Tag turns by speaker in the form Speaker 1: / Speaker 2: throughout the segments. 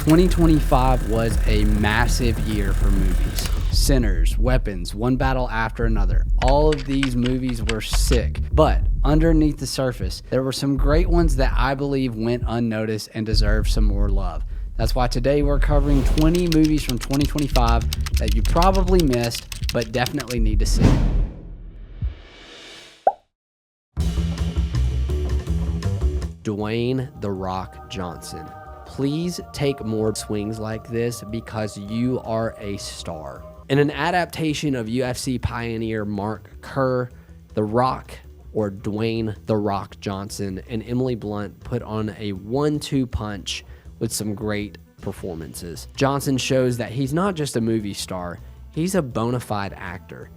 Speaker 1: 2025 was a massive year for movies. Sinners, Weapons, one battle after another. All of these movies were sick, but underneath the surface, there were some great ones that I believe went unnoticed and deserve some more love. That's why today we're covering 20 movies from 2025 that you probably missed, but definitely need to see.
Speaker 2: Dwayne "The Rock" Johnson. Please take more swings like this because you are a star. In an adaptation of UFC pioneer Mark Kerr, The Rock, or Dwayne "The Rock" Johnson, and Emily Blunt put on a 1-2 punch with some great performances. Johnson shows that he's not just a movie star, he's a bona fide actor.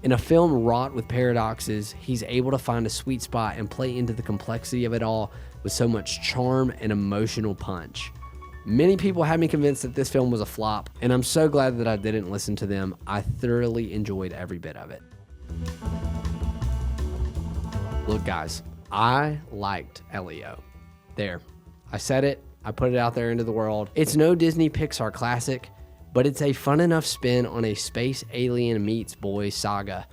Speaker 2: In a film wrought with paradoxes, he's able to find a sweet spot and play into the complexity of it all with so much charm and emotional punch. Many people had me convinced that this film was a flop, and I'm so glad that I didn't listen to them. I thoroughly enjoyed every bit of it. Look, guys, I liked Elio. There, I said it, I put it out there into the world. It's no Disney Pixar classic, but it's a fun enough spin on a space alien meets boy saga.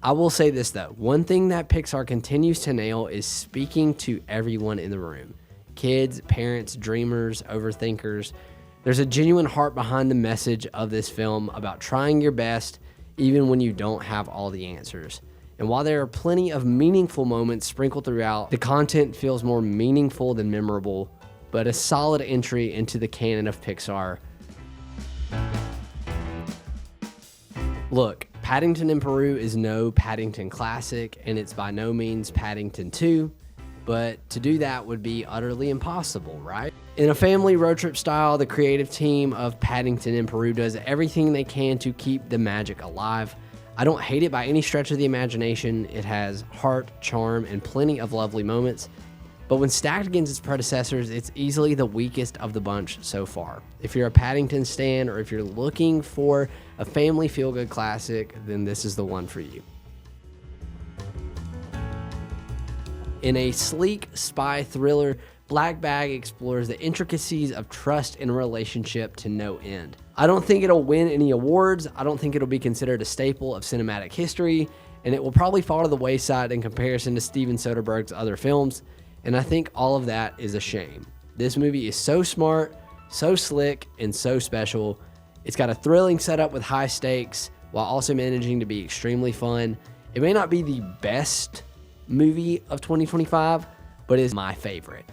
Speaker 2: I will say this though, one thing that Pixar continues to nail is speaking to everyone in the room. Kids, parents, dreamers, overthinkers. There's a genuine heart behind the message of this film about trying your best even when you don't have all the answers. And while there are plenty of meaningful moments sprinkled throughout, the content feels more meaningful than memorable, but a solid entry into the canon of Pixar. Look, Paddington in Peru is no Paddington classic, and it's by no means Paddington 2, but to do that would be utterly impossible, right? In a family road trip style, the creative team of Paddington in Peru does everything they can to keep the magic alive. I don't hate it by any stretch of the imagination. It has heart, charm, and plenty of lovely moments. But when stacked against its predecessors, it's easily the weakest of the bunch so far. If you're a Paddington stan or if you're looking for a family feel-good classic, then this is the one for you. In a sleek spy thriller, Black Bag explores the intricacies of trust in a relationship to no end. I don't think it'll win any awards. I don't think it'll be considered a staple of cinematic history, and it will probably fall to the wayside in comparison to Steven Soderbergh's other films. And I think all of that is a shame. This movie is so smart, so slick, and so special. It's got a thrilling setup with high stakes while also managing to be extremely fun. It may not be the best movie of 2025, but it's my favorite.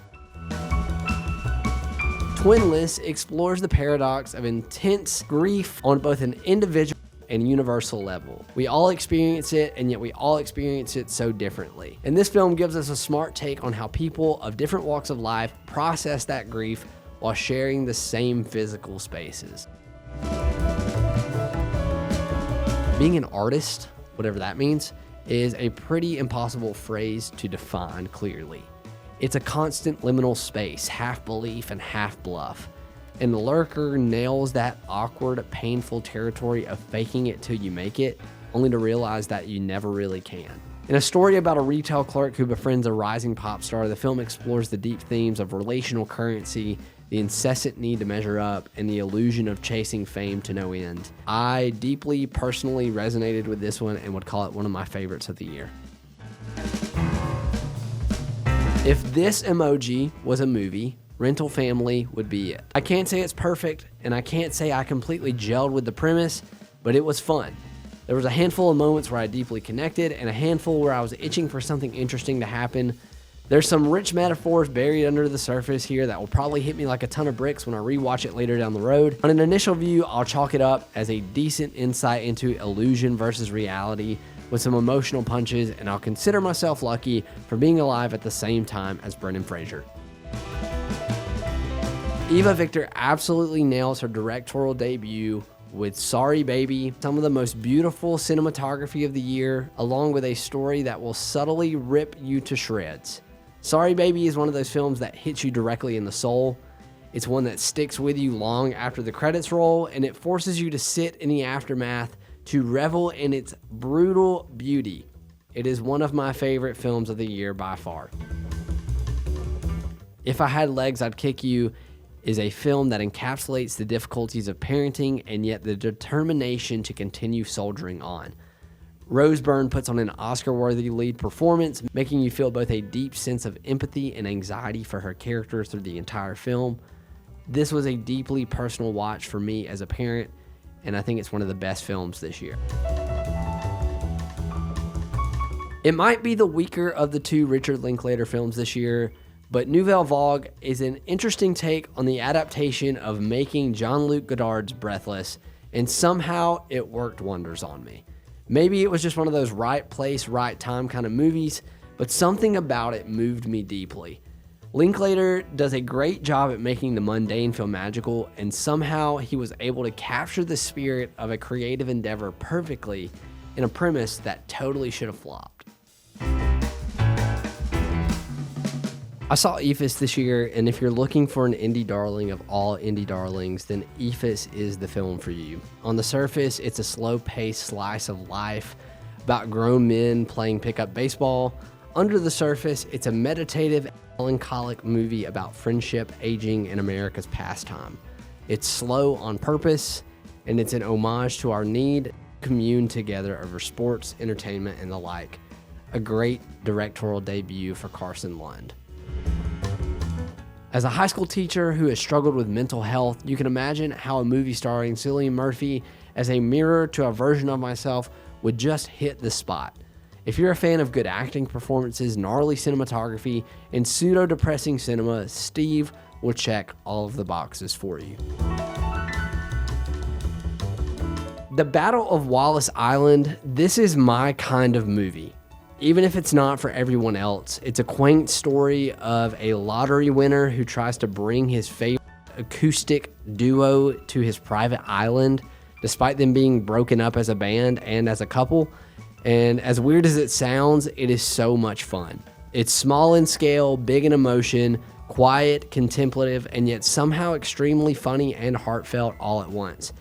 Speaker 2: Twinless explores the paradox of intense grief on both an individual and universal level. We all experience it, and yet we all experience it so differently. And this film gives us a smart take on how people of different walks of life process that grief while sharing the same physical spaces. Being an artist, whatever that means, is a pretty impossible phrase to define clearly. It's a constant liminal space, half belief and half bluff. And Lurker nails that awkward, painful territory of faking it till you make it, only to realize that you never really can. In a story about a retail clerk who befriends a rising pop star, the film explores the deep themes of relational currency, the incessant need to measure up, and the illusion of chasing fame to no end. I deeply, personally resonated with this one and would call it one of my favorites of the year. If this emoji was a movie, Rental Family would be it. I can't say it's perfect, and I can't say I completely gelled with the premise, but it was fun. There was a handful of moments where I deeply connected, and a handful where I was itching for something interesting to happen. There's some rich metaphors buried under the surface here that will probably hit me like a ton of bricks when I rewatch it later down the road. On an initial view, I'll chalk it up as a decent insight into illusion versus reality with some emotional punches, and I'll consider myself lucky for being alive at the same time as Brendan Fraser. Eva Victor absolutely nails her directorial debut with Sorry Baby, some of the most beautiful cinematography of the year, along with a story that will subtly rip you to shreds. Sorry Baby is one of those films that hits you directly in the soul. It's one that sticks with you long after the credits roll, and it forces you to sit in the aftermath to revel in its brutal beauty. It is one of my favorite films of the year by far. If I Had Legs, I'd Kick You is a film that encapsulates the difficulties of parenting and yet the determination to continue soldiering on. Rose Byrne puts on an Oscar-worthy lead performance, making you feel both a deep sense of empathy and anxiety for her character through the entire film. This was a deeply personal watch for me as a parent, and I think it's one of the best films this year. It might be the weaker of the two Richard Linklater films this year, but Nouvelle Vague is an interesting take on the adaptation of making Jean-Luc Godard's Breathless, and somehow it worked wonders on me. Maybe it was just one of those right place, right time kind of movies, but something about it moved me deeply. Linklater does a great job at making the mundane feel magical, and somehow he was able to capture the spirit of a creative endeavor perfectly in a premise that totally should have flopped. I saw Eephus this year, and if you're looking for an indie darling of all indie darlings, then Eephus is the film for you. On the surface, it's a slow-paced slice of life about grown men playing pickup baseball. Under the surface, it's a meditative, melancholic movie about friendship, aging, and America's pastime. It's slow on purpose, and it's an homage to our need to commune together over sports, entertainment, and the like. A great directorial debut for Carson Lund. As a high school teacher who has struggled with mental health, you can imagine how a movie starring Cillian Murphy as a mirror to a version of myself would just hit the spot. If you're a fan of good acting performances, gnarly cinematography, and pseudo-depressing cinema, Steve will check all of the boxes for you. The Battle of Wallis Island, this is my kind of movie. Even if it's not for everyone else, it's a quaint story of a lottery winner who tries to bring his favorite acoustic duo to his private island, despite them being broken up as a band and as a couple. And as weird as it sounds, it is so much fun. It's small in scale, big in emotion, quiet, contemplative, and yet somehow extremely funny and heartfelt all at once.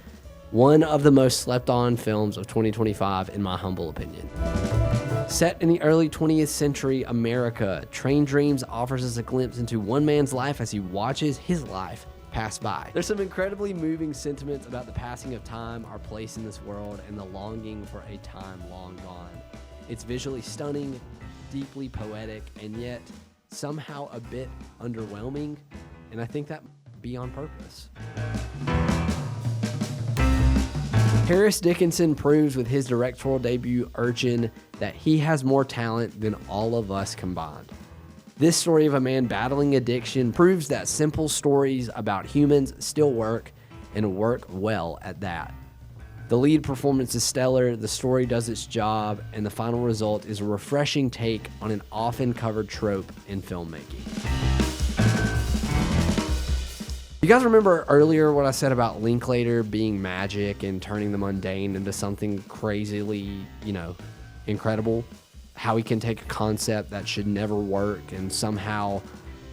Speaker 2: One of the most slept on films of 2025 in my humble opinion. Set in the early 20th century America, Train Dreams offers us a glimpse into one man's life as he watches his life pass by. There's some incredibly moving sentiments about the passing of time, our place in this world, and the longing for a time long gone. It's visually stunning, deeply poetic, and yet somehow a bit underwhelming, and I think that be on purpose. Harris Dickinson proves with his directorial debut, Urchin, that he has more talent than all of us combined. This story of a man battling addiction proves that simple stories about humans still work, and work well at that. The lead performance is stellar, the story does its job, and the final result is a refreshing take on an often covered trope in filmmaking. You guys remember earlier what I said about Linklater being magic and turning the mundane into something crazily, incredible? How he can take a concept that should never work and somehow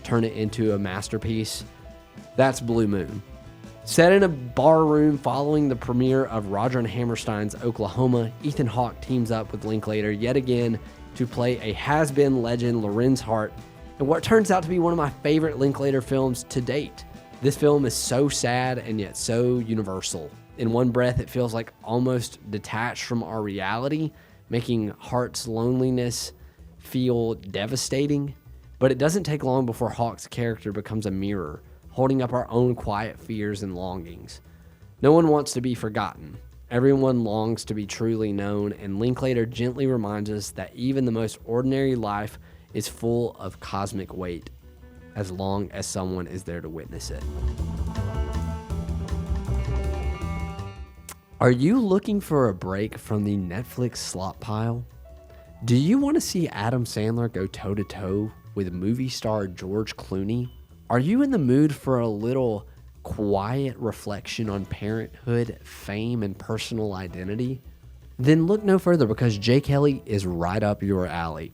Speaker 2: turn it into a masterpiece? That's Blue Moon. Set in a bar room following the premiere of Roger and Hammerstein's Oklahoma, Ethan Hawke teams up with Linklater yet again to play a has-been legend, Lorenz Hart, in what turns out to be one of my favorite Linklater films to date. This film is so sad and yet so universal. In one breath, it feels like almost detached from our reality, making Hart's loneliness feel devastating. But it doesn't take long before Hawke's character becomes a mirror, holding up our own quiet fears and longings. No one wants to be forgotten. Everyone longs to be truly known, and Linklater gently reminds us that even the most ordinary life is full of cosmic weight, as long as someone is there to witness it. Are you looking for a break from the Netflix slot pile? Do you want to see Adam Sandler go toe-to-toe with movie star George Clooney? Are you in the mood for a little quiet reflection on parenthood, fame, and personal identity? Then look no further, because Jay Kelly is right up your alley.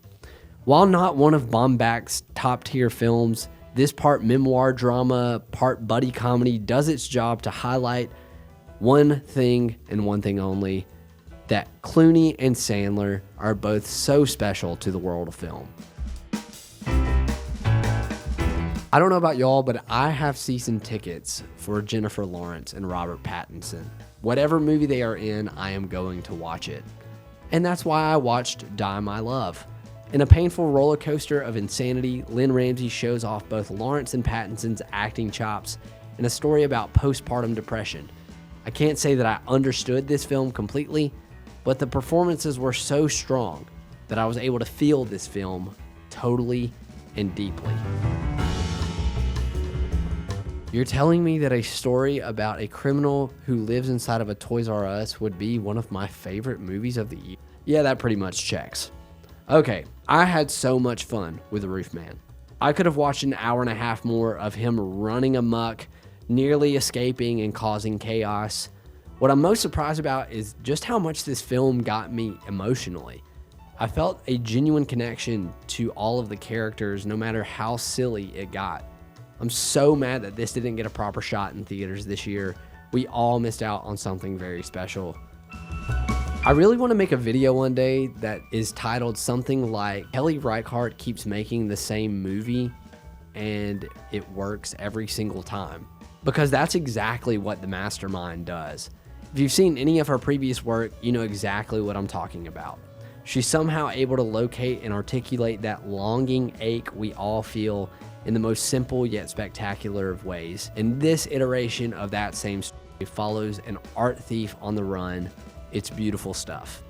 Speaker 2: While not one of Baumbach's top-tier films, this part memoir drama, part buddy comedy does its job to highlight one thing and one thing only, that Clooney and Sandler are both so special to the world of film. I don't know about y'all, but I have season tickets for Jennifer Lawrence and Robert Pattinson. Whatever movie they are in, I am going to watch it. And that's why I watched Die My Love. In a painful roller coaster of insanity, Lynn Ramsey shows off both Lawrence and Pattinson's acting chops in a story about postpartum depression. I can't say that I understood this film completely, but the performances were so strong that I was able to feel this film totally and deeply. You're telling me that a story about a criminal who lives inside of a Toys R Us would be one of my favorite movies of the year? Yeah, that pretty much checks. Okay, I had so much fun with Roofman. I could have watched an hour and a half more of him running amok, nearly escaping and causing chaos. What I'm most surprised about is just how much this film got me emotionally. I felt a genuine connection to all of the characters, no matter how silly it got. I'm so mad that this didn't get a proper shot in theaters this year. We all missed out on something very special. I really want to make a video one day that is titled something like Kelly Reichardt keeps making the same movie and it works every single time. Because that's exactly what the Mastermind does. If you've seen any of her previous work, you know exactly what I'm talking about. She's somehow able to locate and articulate that longing ache we all feel in the most simple yet spectacular of ways. And this iteration of that same story follows an art thief on the run. It's beautiful stuff.